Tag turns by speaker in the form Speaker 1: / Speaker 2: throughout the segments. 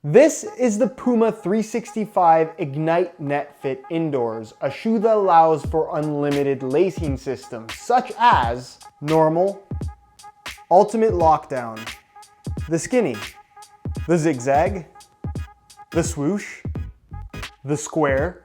Speaker 1: This is the Puma 365 Ignite Netfit Indoors, a shoe that allows for unlimited lacing systems such as normal, ultimate lockdown, the skinny, the zigzag, the swoosh, the square.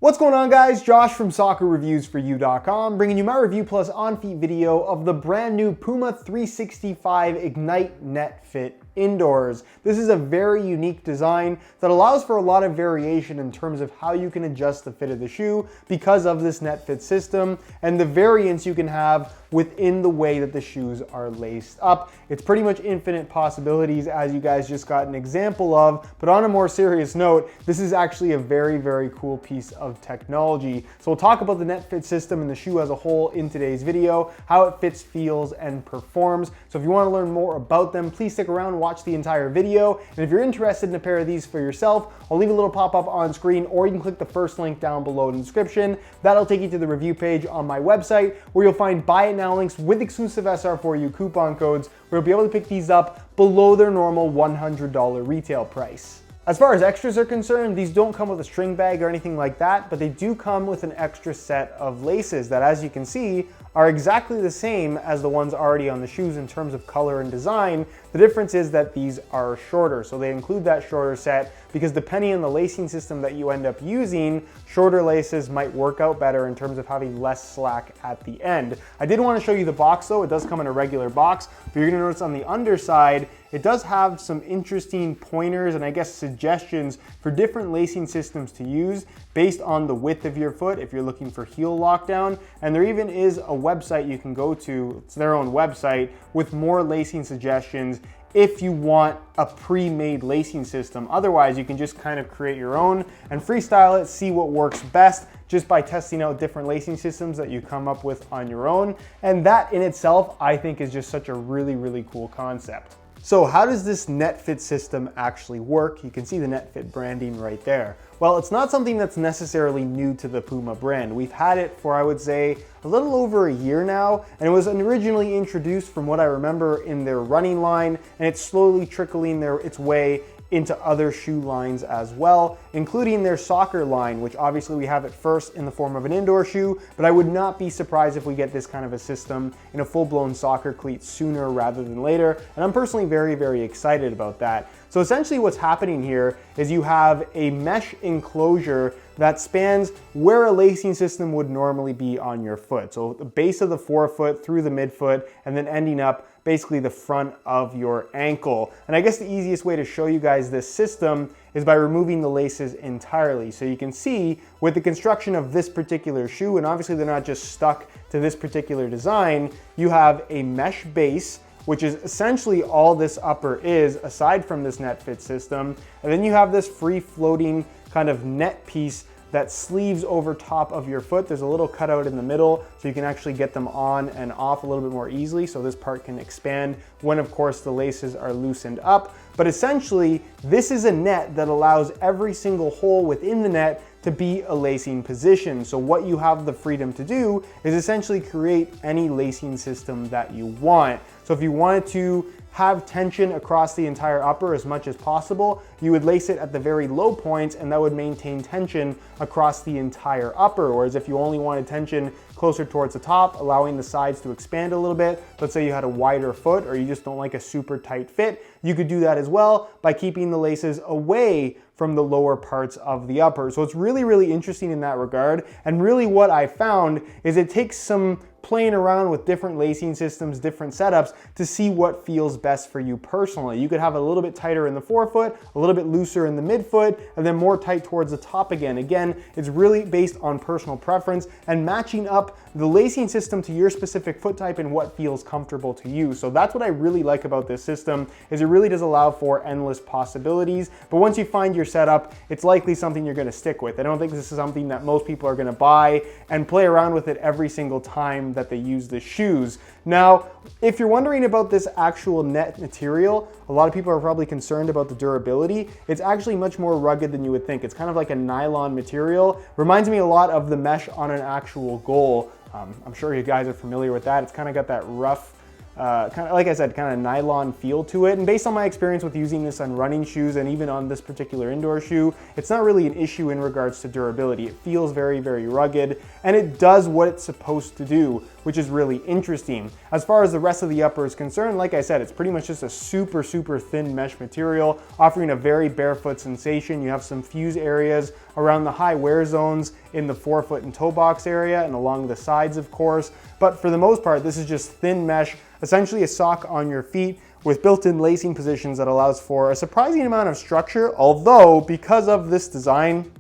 Speaker 1: What's going on, guys? Josh from soccerreviewsforyou.com bringing you my review plus on-feet video of the brand new Puma 365 Ignite Netfit Indoors. This is a very unique design that allows for a lot of variation in terms of how you can adjust the fit of the shoe because of this Netfit system and the variance you can have within the way that the shoes are laced up. It's pretty much infinite possibilities, as you guys just got an example of, but on a more serious note, this is actually a very, very cool piece of technology. So we'll talk about the Netfit system and the shoe as a whole in today's video, how it fits, feels, and performs. So if you want to learn more about them, please stick around, watch the entire video. And if you're interested in a pair of these for yourself, I'll leave a little pop-up on screen, or you can click the first link down below in the description. That'll take you to the review page on my website, where you'll find buy it now links with exclusive SR4U coupon codes, where you'll be able to pick these up below their normal $100 retail price. As far as extras are concerned, these don't come with a string bag or anything like that, but they do come with an extra set of laces that, as you can see, are exactly the same as the ones already on the shoes in terms of color and design. The difference is that these are shorter, so they include that shorter set because depending on the lacing system that you end up using, shorter laces might work out better in terms of having less slack at the end. I did want to show you the box though. It does come in a regular box, but you're going to notice on the underside, it does have some interesting pointers and I guess suggestions for different lacing systems to use based on the width of your foot if you're looking for heel lockdown. And there even is a website you can go to, it's their own website, with more lacing suggestions if you want a pre-made lacing system. Otherwise, you can just kind of create your own and freestyle it, see what works best just by testing out different lacing systems that you come up with on your own. And that in itself, I think, is just such a really, really cool concept. So how does this Netfit system actually work? You can see the Netfit branding right there. Well, it's not something that's necessarily new to the Puma brand. We've had it for, I would say, a little over a year now, and it was originally introduced, from what I remember, in their running line, and it's slowly trickling its way into other shoe lines as well, including their soccer line, which obviously we have it first in the form of an indoor shoe, but I would not be surprised if we get this kind of a system in a full-blown soccer cleat sooner rather than later, and I'm personally very, very excited about that. So essentially what's happening here is you have a mesh enclosure that spans where a lacing system would normally be on your foot. So the base of the forefoot through the midfoot and then ending up basically the front of your ankle. And I guess the easiest way to show you guys this system is by removing the laces entirely. So you can see with the construction of this particular shoe, and obviously they're not just stuck to this particular design, you have a mesh base, which is essentially all this upper is aside from this Netfit system. And then you have this free floating kind of net piece that sleeves over top of your foot. There's a little cutout in the middle so you can actually get them on and off a little bit more easily, so this part can expand when, of course, the laces are loosened up. But essentially, this is a net that allows every single hole within the net to be a lacing position. So what you have the freedom to do is essentially create any lacing system that you want. So if you wanted to have tension across the entire upper as much as possible, you would lace it at the very low points and that would maintain tension across the entire upper. Whereas if you only wanted tension closer towards the top, allowing the sides to expand a little bit, let's say you had a wider foot or you just don't like a super tight fit, you could do that as well by keeping the laces away from the lower parts of the upper. So it's really, really interesting in that regard. And really what I found is it takes some playing around with different lacing systems, different setups to see what feels best for you personally. You could have a little bit tighter in the forefoot, a little bit looser in the midfoot, and then more tight towards the top again. Again, it's really based on personal preference and matching up the lacing system to your specific foot type and what feels comfortable to you. So that's what I really like about this system, is it really does allow for endless possibilities. But once you find your setup, it's likely something you're gonna stick with. I don't think this is something that most people are gonna buy and play around with it every single time that they use the shoes. Now, if you're wondering about this actual net material, a lot of people are probably concerned about the durability. It's actually much more rugged than you would think. It's kind of like a nylon material. Reminds me a lot of the mesh on an actual goal. I'm sure you guys are familiar with that. It's kind of got that rough kind of, like I said, kind of nylon feel to it. And based on my experience with using this on running shoes and even on this particular indoor shoe, it's not really an issue in regards to durability. It feels very, very rugged, and it does what it's supposed to do, which is really interesting. As far as the rest of the upper is concerned, like I said, it's pretty much just a super, super thin mesh material, offering a very barefoot sensation. You have some fuse areas around the high wear zones in the forefoot and toe box area and along the sides, of course. But for the most part, this is just thin mesh, essentially a sock on your feet with built-in lacing positions that allows for a surprising amount of structure, although because of this design,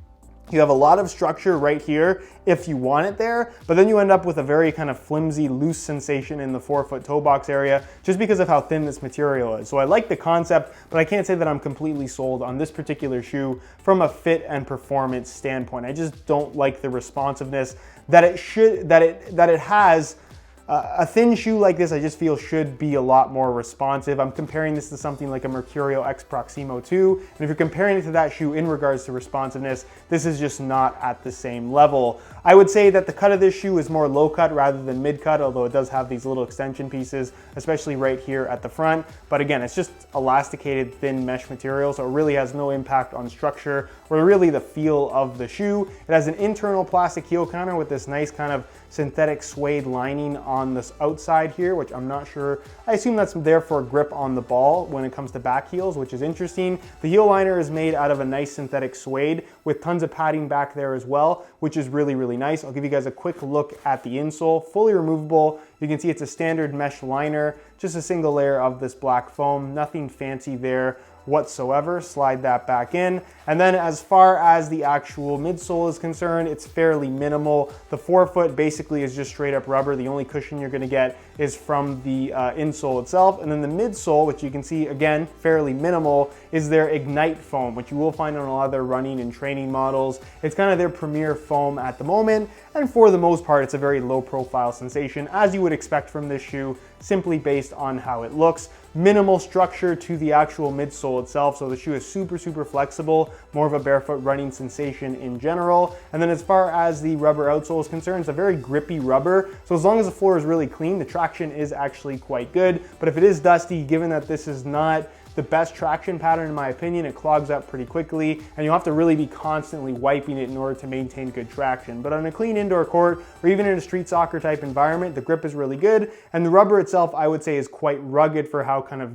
Speaker 1: you have a lot of structure right here if you want it there, but then you end up with a very kind of flimsy, loose sensation in the forefoot toe box area just because of how thin this material is. So I like the concept, but I can't say that I'm completely sold on this particular shoe from a fit and performance standpoint. I just don't like the responsiveness that it has. A thin shoe like this, I just feel should be a lot more responsive. I'm comparing this to something like a Mercurial X Proximo 2, and if you're comparing it to that shoe in regards to responsiveness, this is just not at the same level. I would say that the cut of this shoe is more low cut rather than mid cut, although it does have these little extension pieces, especially right here at the front. But again, it's just elasticated thin mesh material, so it really has no impact on structure or really the feel of the shoe. It has an internal plastic heel counter with this nice kind of synthetic suede lining on this outside here, which I'm not sure. I assume that's there for grip on the ball when it comes to back heels, which is interesting. The heel liner is made out of a nice synthetic suede with tons of padding back there as well, which is really, really nice. I'll give you guys a quick look at the insole. Fully removable. You can see it's a standard mesh liner, just a single layer of this black foam, nothing fancy there whatsoever. Slide that back in. And then as far as the actual midsole is concerned, it's fairly minimal. The forefoot basically is just straight up rubber. The only cushion you're gonna get is from the insole itself. And then the midsole, which you can see again, fairly minimal, is their Ignite foam, which you will find on a lot of their running and training models. It's kind of their premier foam at the moment. And for the most part, it's a very low profile sensation, as you would expect from this shoe, simply based on how it looks. Minimal structure to the actual midsole itself, so the shoe is super, super flexible, more of a barefoot running sensation in general. And then as far as the rubber outsole is concerned, it's a very grippy rubber, so as long as the floor is really clean, the traction is actually quite good. But if it is dusty, given that this is not the best traction pattern in my opinion, it clogs up pretty quickly, and you'll have to really be constantly wiping it in order to maintain good traction. But on a clean indoor court, or even in a street soccer type environment, the grip is really good, and the rubber itself, I would say, is quite rugged for how kind of,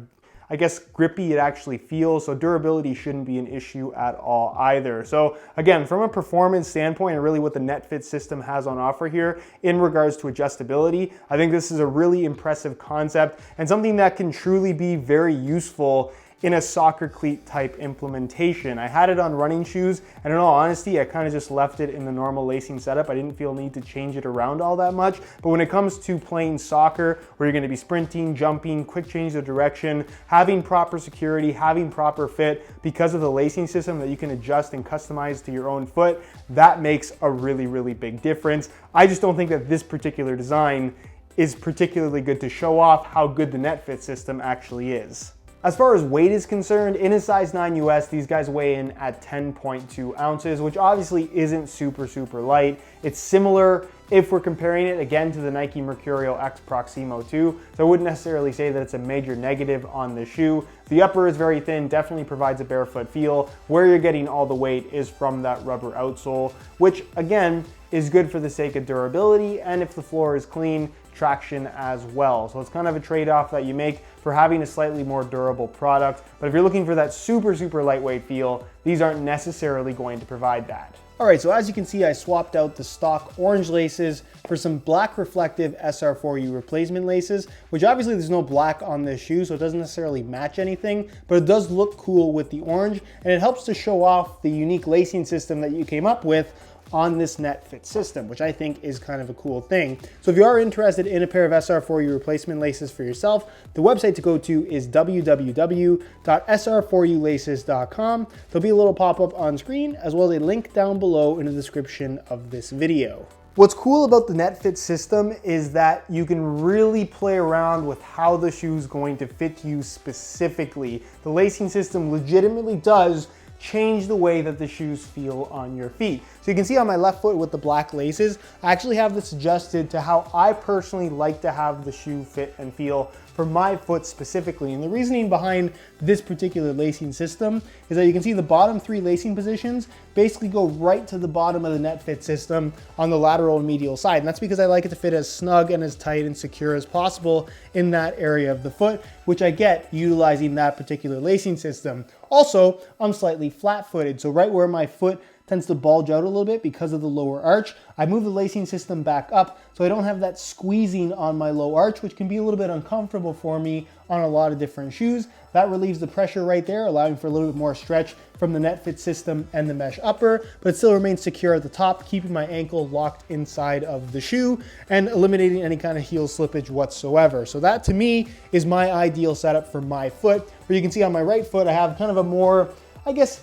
Speaker 1: I guess, grippy it actually feels, so durability shouldn't be an issue at all either. So again, from a performance standpoint, and really what the Netfit system has on offer here in regards to adjustability, I think this is a really impressive concept and something that can truly be very useful in a soccer cleat type implementation. I had it on running shoes, and in all honesty, I kind of just left it in the normal lacing setup. I didn't feel need to change it around all that much. But when it comes to playing soccer, where you're gonna be sprinting, jumping, quick change of direction, having proper security, having proper fit, because of the lacing system that you can adjust and customize to your own foot, that makes a really, really big difference. I just don't think that this particular design is particularly good to show off how good the Netfit system actually is. As far as weight is concerned, in a size 9 US, these guys weigh in at 10.2 ounces, which obviously isn't super, super light. It's similar if we're comparing it again to the Nike Mercurial X Proximo 2. So I wouldn't necessarily say that it's a major negative on the shoe. The upper is very thin, definitely provides a barefoot feel. Where you're getting all the weight is from that rubber outsole, which again, is good for the sake of durability, and if the floor is clean, traction as well. So it's kind of a trade-off that you make for having a slightly more durable product. But if you're looking for that super, super lightweight feel, these aren't necessarily going to provide that. All right, so as you can see, I swapped out the stock orange laces for some black reflective SR4U replacement laces, which obviously there's no black on this shoe, so it doesn't necessarily match anything, but it does look cool with the orange, and it helps to show off the unique lacing system that you came up with on this Netfit system, which I think is kind of a cool thing. So if you are interested in a pair of SR4U replacement laces for yourself, the website to go to is www.sr4ulaces.com. There'll be a little pop-up on screen, as well as a link down below in the description of this video. What's cool about the Netfit system is that you can really play around with how the shoe is going to fit you specifically. The lacing system legitimately does change the way that the shoes feel on your feet. So you can see on my left foot with the black laces, I actually have this adjusted to how I personally like to have the shoe fit and feel for my foot specifically. And the reasoning behind this particular lacing system is that you can see the bottom 3 lacing positions basically go right to the bottom of the Netfit system on the lateral and medial side. And that's because I like it to fit as snug and as tight and secure as possible in that area of the foot, which I get utilizing that particular lacing system. Also, I'm slightly flat-footed, so right where my foot tends to bulge out a little bit because of the lower arch, I move the lacing system back up so I don't have that squeezing on my low arch, which can be a little bit uncomfortable for me on a lot of different shoes. That relieves the pressure right there, allowing for a little bit more stretch from the Netfit system and the mesh upper, but it still remains secure at the top, keeping my ankle locked inside of the shoe and eliminating any kind of heel slippage whatsoever. So that to me is my ideal setup for my foot, where you can see on my right foot I have kind of a more, I guess,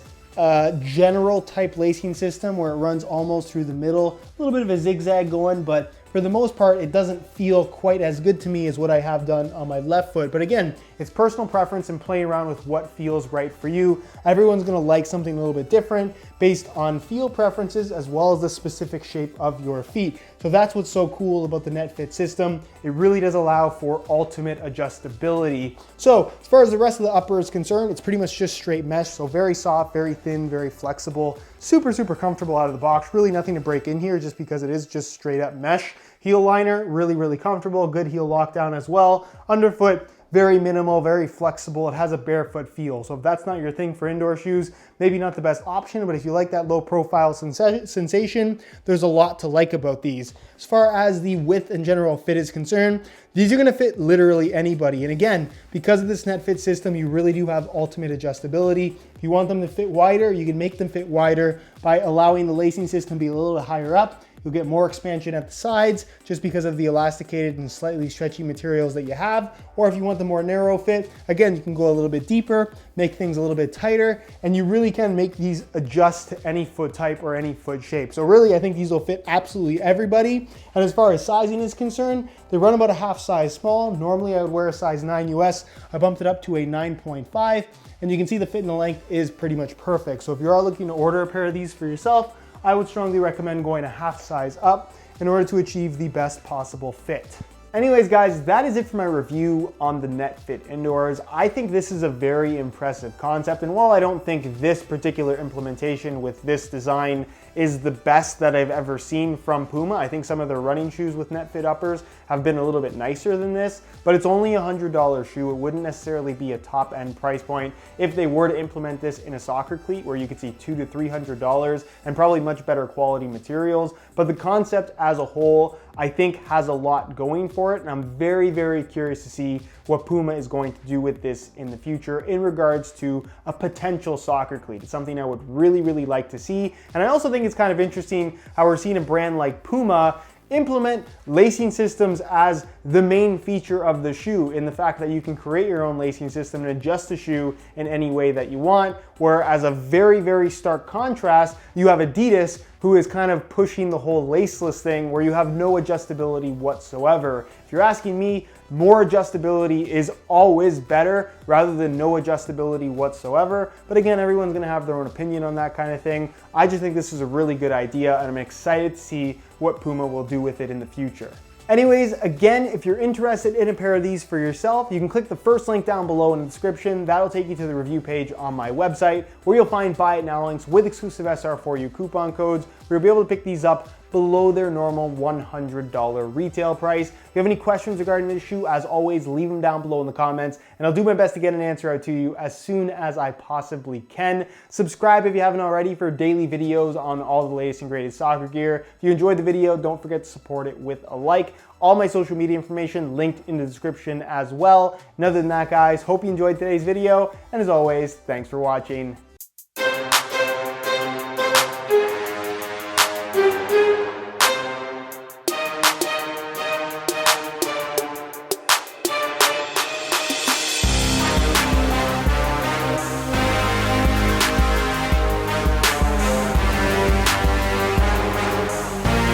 Speaker 1: general type lacing system where it runs almost through the middle, a little bit of a zigzag going, but for the most part, it doesn't feel quite as good to me as what I have done on my left foot. But again, it's personal preference and playing around with what feels right for you. Everyone's gonna like something a little bit different based on feel preferences as well as the specific shape of your feet. So that's what's so cool about the Netfit system. It really does allow for ultimate adjustability. So as far as the rest of the upper is concerned, it's pretty much just straight mesh. So very soft, very thin, very flexible, super, super comfortable out of the box. Really nothing to break in here just because it is just straight up mesh. Heel liner, really, really comfortable. Good heel lockdown as well. Underfoot, very minimal, very flexible. It has a barefoot feel. So if that's not your thing for indoor shoes, maybe not the best option, but if you like that low profile sensation, there's a lot to like about these. As far as the width and general fit is concerned, these are gonna fit literally anybody. And again, because of this Netfit system, you really do have ultimate adjustability. If you want them to fit wider, you can make them fit wider by allowing the lacing system to be a little higher up. You'll get more expansion at the sides just because of the elasticated and slightly stretchy materials that you have. Or if you want the more narrow fit, again, you can go a little bit deeper, make things a little bit tighter, and you really can make these adjust to any foot type or any foot shape. So really, I think these will fit absolutely everybody. And as far as sizing is concerned, they run about a half size small. Normally I would wear a size 9 US. I bumped it up to a 9.5, and you can see the fit and the length is pretty much perfect. So if you are looking to order a pair of these for yourself, I would strongly recommend going a half size up in order to achieve the best possible fit. Anyways, guys, that is it for my review on the Netfit Indoors. I think this is a very impressive concept, and while I don't think this particular implementation with this design is the best that I've ever seen from Puma, I think some of their running shoes with Netfit uppers have been a little bit nicer than this, but it's only a $100 shoe. It wouldn't necessarily be a top-end price point if they were to implement this in a soccer cleat where you could see $200 to $300 and probably much better quality materials. But the concept as a whole, I think, has a lot going for it, and I'm very, very curious to see what Puma is going to do with this in the future in regards to a potential soccer cleat. It's something I would really, really like to see. And I also think it's kind of interesting how we're seeing a brand like Puma implement lacing systems as the main feature of the shoe, in the fact that you can create your own lacing system and adjust the shoe in any way that you want, whereas a very, very stark contrast, you have Adidas, who is kind of pushing the whole laceless thing where you have no adjustability whatsoever. If you're asking me, more adjustability is always better rather than no adjustability whatsoever. But again, everyone's gonna have their own opinion on that kind of thing. I just think this is a really good idea, and I'm excited to see what Puma will do with it in the future. Anyways, again, if you're interested in a pair of these for yourself, you can click the first link down below in the description. That'll take you to the review page on my website, where you'll find buy it now links with exclusive SR4U coupon codes, where you'll be able to pick these up below their normal $100 retail price. If you have any questions regarding this shoe, as always, leave them down below in the comments, and I'll do my best to get an answer out to you as soon as I possibly can. Subscribe if you haven't already for daily videos on all the latest and greatest soccer gear. If you enjoyed the video, don't forget to support it with a like. All my social media information linked in the description as well. And other than that, guys, hope you enjoyed today's video, and as always, thanks for watching.